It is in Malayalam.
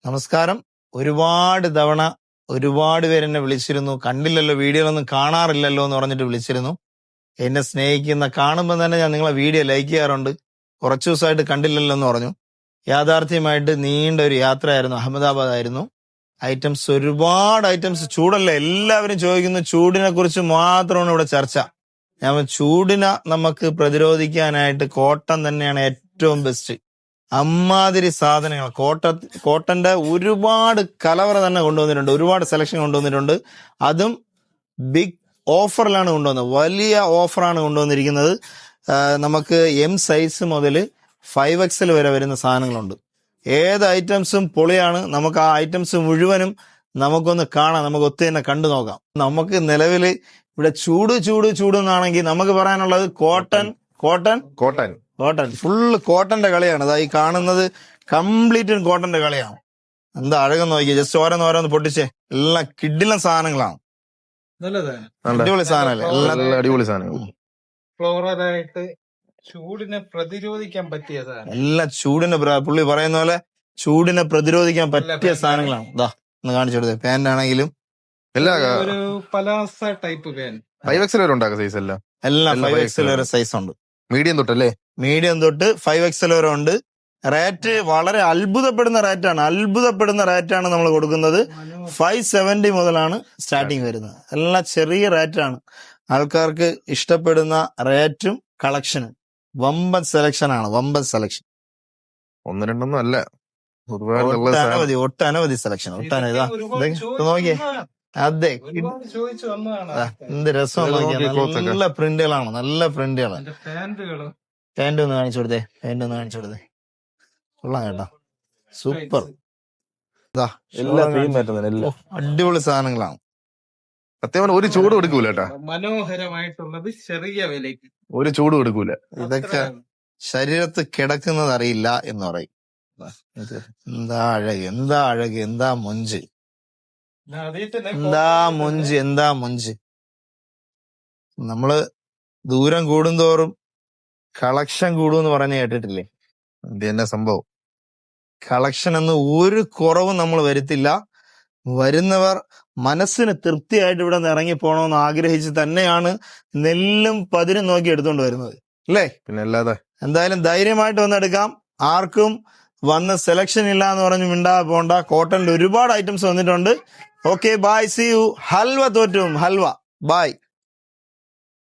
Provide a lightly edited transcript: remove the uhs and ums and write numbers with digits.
നമസ്കാരം. ഒരുപാട് തവണ ഒരുപാട് പേരെന്നെ വിളിച്ചിരുന്നു. കണ്ടില്ലല്ലോ, വീഡിയോകളൊന്നും കാണാറില്ലല്ലോ എന്ന് പറഞ്ഞിട്ട് വിളിച്ചിരുന്നു. എന്നെ സ്നേഹിക്കുന്ന, കാണുമ്പോൾ തന്നെ ഞാൻ നിങ്ങളെ വീഡിയോ ലൈക്ക് ചെയ്യാറുണ്ട്. കുറച്ചു ദിവസമായിട്ട് കണ്ടില്ലല്ലോ എന്ന് പറഞ്ഞു. യാഥാർത്ഥ്യമായിട്ട് നീണ്ട ഒരു യാത്രയായിരുന്നു. അഹമ്മദാബാദ് ആയിരുന്നു. ഒരുപാട് ഐറ്റംസ്. ചൂടല്ലേ, എല്ലാവരും ചോദിക്കുന്നു. ചൂടിനെ കുറിച്ച് മാത്രമാണ് ഇവിടെ ചർച്ച. ഞാൻ ചൂടിനെ നമുക്ക് പ്രതിരോധിക്കാനായിട്ട് കോട്ടൺ തന്നെയാണ് ഏറ്റവും ബെസ്റ്റ്. അമ്മാതിരി സാധനങ്ങൾ. കോട്ടന്റെ ഒരുപാട് കലവറ തന്നെ കൊണ്ടുവന്നിട്ടുണ്ട്, ഒരുപാട് സെലക്ഷൻ കൊണ്ടുവന്നിട്ടുണ്ട്. അതും ബിഗ് ഓഫറിലാണ് കൊണ്ടുവന്നത്. വലിയ ഓഫറാണ് കൊണ്ടുവന്നിരിക്കുന്നത്. നമുക്ക് എം സൈസ് മുതൽ 5XL വരെ വരുന്ന സാധനങ്ങളുണ്ട്. ഏത് ഐറ്റംസും പൊളിയാണ്. നമുക്ക് ആ ഐറ്റംസ് മുഴുവനും നമുക്കൊന്ന് കാണാം, നമുക്ക് ഒത്തു തന്നെ കണ്ടു നോക്കാം. നമുക്ക് നിലവിൽ ഇവിടെ ചൂട് എന്നാണെങ്കിൽ നമുക്ക് പറയാനുള്ളത് കോട്ടൺ ഫുള്ള് കോട്ടന്റെ കളിയാണ്. അതാ ഈ കാണുന്നത് കംപ്ലീറ്റ് കോട്ടന്റെ കളിയാണ്. എന്താ അഴകം നോക്കിയേ. ജസ്റ്റ് ഓരോന്ന് പൊട്ടിച്ചേ. എല്ലാം കിഡിലൻ സാധനങ്ങളാണ്. അടിപൊളി സാധനമല്ലേ, അടിപൊളി സാധനങ്ങൾ. ഫ്ലോറലായിട്ട് ചൂടിനെ പ്രതിരോധിക്കാൻ പറ്റിയ സാധനം. എല്ലാം പുള്ളി പറയുന്ന പോലെ ചൂടിനെ പ്രതിരോധിക്കാൻ പറ്റിയ സാധനങ്ങളാണ്. ഇതാ ഒന്ന് കാണിച്ചെടുത്തേ. പാന്റ് ആണെങ്കിലും ഒരു പലാസ ടൈപ്പ് പാന്റ്. 5XL വരെ ഉണ്ടാക്കുക സൈസ് എല്ലാം. 5XL വരെ സൈസ് ഉണ്ട്. മീഡിയം തൊട്ടല്ലേ? മീഡിയം തൊട്ട് 5XL വരെ ഉണ്ട്. റേറ്റ് വളരെ അത്ഭുതപ്പെടുന്ന റേറ്റാണ് നമ്മൾ കൊടുക്കുന്നത്. 570 മുതലാണ് സ്റ്റാർട്ടിങ് വരുന്നത്. എല്ലാം ചെറിയ റേറ്റാണ്. ആൾക്കാർക്ക് ഇഷ്ടപ്പെടുന്ന റേറ്റും കളക്ഷനും വമ്പൻ സെലക്ഷൻ ആണ്. ഒന്ന് രണ്ടൊന്നും അല്ല, ഒട്ടനവധി സെലക്ഷൻ. നോക്കിയേ, അതെ, എന്ത് രസം. നല്ല പ്രിന്റുകളാണ്. പാന്റ് ഒന്ന് കാണിച്ചു കൊടുത്തേ. കൊള്ളാം കേട്ടോ, സൂപ്പർ. അടിപൊളി സാധനങ്ങളാണ്. സത്യം ഒരു ചൂട് കൊടുക്കൂല കേട്ടാ. മനോഹരമായിട്ടുള്ളത് ചെറിയ വിലയ്ക്ക് ഒരു ചൂട് കൊടുക്കൂല. ഇതൊക്കെ ശരീരത്ത് കിടക്കുന്നത് അറിയില്ല എന്ന് പറയും. എന്താ അഴക്, എന്താ മൊഞ്ച്. നമ്മള് ദൂരം കൂടുന്തോറും കളക്ഷൻ കൂടുമെന്ന് പറഞ്ഞ് കേട്ടിട്ടില്ലേ? ഇത് തന്നെ സംഭവം. കളക്ഷൻ എന്ന് ഒരു കുറവും നമ്മൾ വരുത്തില്ല. വരുന്നവർ മനസ്സിന് തൃപ്തിയായിട്ട് ഇവിടെ നിന്ന് ഇറങ്ങി പോകണമെന്ന് ആഗ്രഹിച്ച് തന്നെയാണ് നെല്ലും പതിരും നോക്കി എടുത്തോണ്ട് വരുന്നത്, അല്ലേ? പിന്നെ അല്ലാതെ. എന്തായാലും ധൈര്യമായിട്ട് വന്നെടുക്കാം. ആർക്കും വന്ന് സെലക്ഷൻ ഇല്ല എന്ന് പറഞ്ഞ് മിണ്ടാതെ പോണ്ട. കോട്ടണിൽ ഒരുപാട് ഐറ്റംസ് വന്നിട്ടുണ്ട്. Okay, bye, see you. Halwa തോറ്റും, ബൈ.